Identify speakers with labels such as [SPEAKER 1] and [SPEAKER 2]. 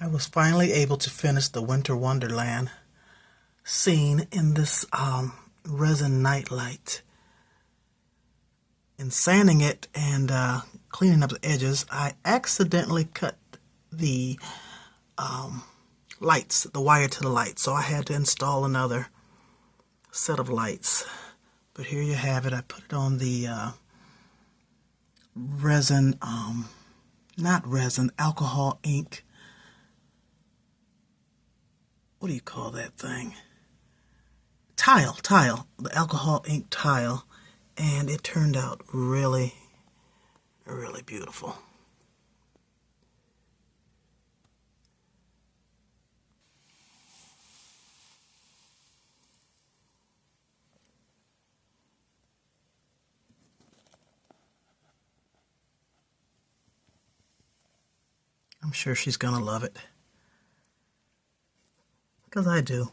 [SPEAKER 1] I was finally able to finish the Winter Wonderland scene in this resin nightlight. In sanding it and cleaning up the edges, I accidentally cut the lights, the wire to the light, so I had to install another set of lights. But here you have it. I put it on the resin, not resin, alcohol ink. What do you call that thing? Tile, the alcohol ink tile, and it turned out really, really beautiful. I'm sure she's gonna love it, because I do.